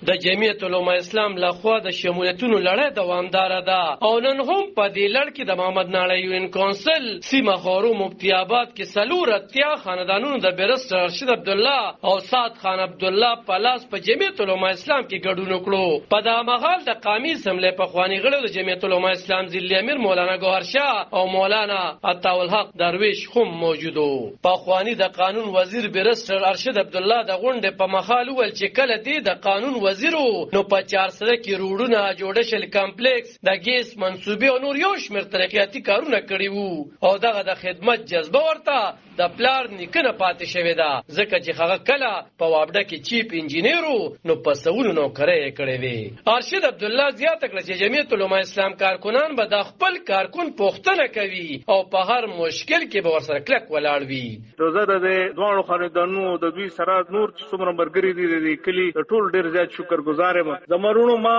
د جمعیت علماء اسلام لخوا د شمولیتونو لړۍ دوامداره ده او نن هم په دې لړ کې د محمد ناړی یوین کونسل سیمه خورو مفتی آباد کې سلور اتیا خاندانونو د بیرسټر رشید عبدالله او سعد خان عبدالله پلاس په جمعیت علماء اسلام کې ګډون وکړو. په دا مهال د قومي اسمبلی په خواني غړو د جمعیت علماء اسلام ضلعي امیر مولانا ګوهر شاه او مولانا عطاالحق درویش هم موجودو. په خواني د قانون وزیر بیرسټر رشید عبدالله د غونډې په مخال ول چې کله دی د قانون وزیرو نو په 400 کې روډونه جوړشل کمپلیکس د ګیس منصوبې او نور یو شمېر ترقیاتي کارونه کړي وو او دغه د خدمت جذبه ورته د پلار نیکنه پاتې شوې ده ځکه چې هغه کله په وابډه کې چیف انجینیرو نو په سوونو نوکرۍ کړې وي. رشید عبدالله زیاته کړه چې جمعیت علماء اسلام کارکنان به د خپل کارکون پوښتنه کوي او په هر مشکل کې به ورسره کلک ولاړ وي. زه د دواړو خاندانونو د دوی سره نور چې څومره ملګري دي د کلي ټول ډېر زیات شکرګزار یم. زمرونو ما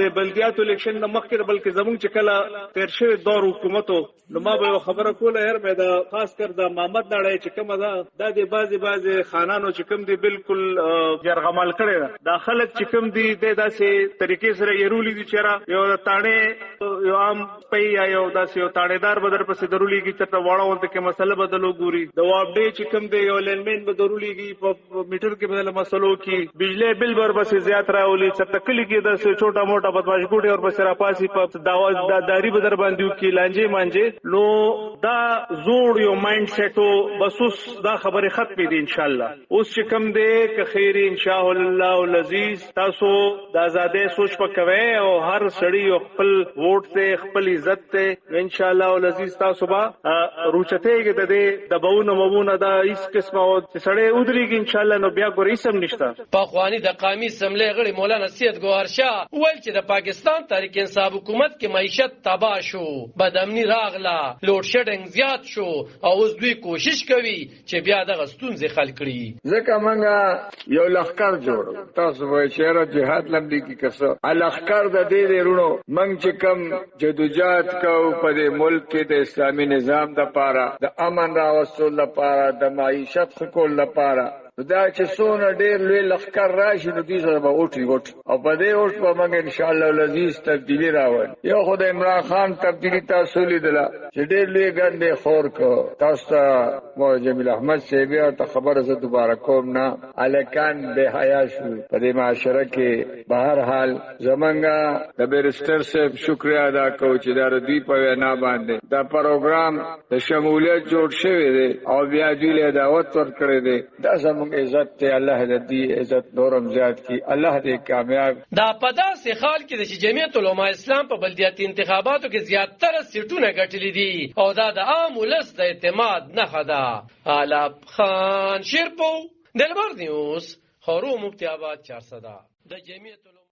د بلدیاتو الیکشن نه مخکې بلکې زموږ چې کله تیر شوی دور حکومتو نو ما به خبره کوله هر مې د خاص کر د محمد ناړی چې کومه ده د بعضې خانانو چې کوم دي بالکل جرغمال کړی ده. دا خلک چې کوم دي د داسې طریقې سره یې دي چې یو تاڼې یو عام پی یا یو داسې یو تاڼېدار به در پسې درولیږي چې ته واړونته کې مسله بدلو ګوري. د وابډې چې کوم دی یو لینمین به درولیږي په میټر کې بدله مسلو کې بجلی بل بر پسې زیات راولي چې تکلی کې داسې چوټا موټا بدمعاش ګوټې ور پسې راپاسي په داری به در باندې وکړي لانجې مانجې. نو دا زوړ یو مایند سیټو بس اوس دا خبرې ختمې دي انشاءالله. اوس چې کوم دی که خیر انشاء الله العزیز تاسو د ازادۍ سوچ پکوي او هر سړی خپل ووټ ته خپل عزت ته انشاء الله العزیز تاسو به روچتهږي د دې دباونه مبونه دا هیڅ قسمه او سړی ودرېږي انشاء الله نو بیا ګورې سم نشته. په خواني د قومي اسمبلی غړي مولانا سید ګوهر شاه ویل چې د پاکستان تحریک انصاف حکومت کې معیشت تباه شو بدامني راغله لوډ شیډینګ زیات شو او اوس دوی کوشش کوي چې بیا دغه ستونزې حل کړي. ځکه موږ یو لښکر جوړو تاسو وایئ چې یاره جهاد لمدي کې کسه لښکر د دې رونو موږ چې کم جدوجہد کوو په دې ملک کې د اسلامي نظام دپاره د امن راوستلو لپاره د معیشت ښه کولو لپاره دا چې څونه ډېر لوی لښکر راشي نو دوی سره به وټ او په دې وټ به موږ انشاءالله العزیز تبدیلي راولو. یو خو د عمران خان تبدیلي تاسو لیدله چې ډېر لوی ګندې خور کو. تاسو ته جمیل احمد صاحب ورته خبره زه دوباره کوم نه هلکان بې حیا شو په دې معاشره کې. به هر حال زمونږ د بیرسټر صاحب شکریه ادا کوو چې دا د دوی په وینا باندې دا پروګرام د شمولیت جوړ شوی دی او بیا دوی له دعوت ورکړی دی. دا زموږ عزت ته الله دې عزت نورم زیات کی الله دې کامیاب. دا په داسې حال کې چې جمعیت علماء اسلام په بلدیاتي انتخاباتو کې زیاتره سیټونه ګټلي دي او دا د عام ولس د اعتماد نښه ده. علب خان شیرپو دلبر نیوز خورو مفتی آباد 400 د جمعیت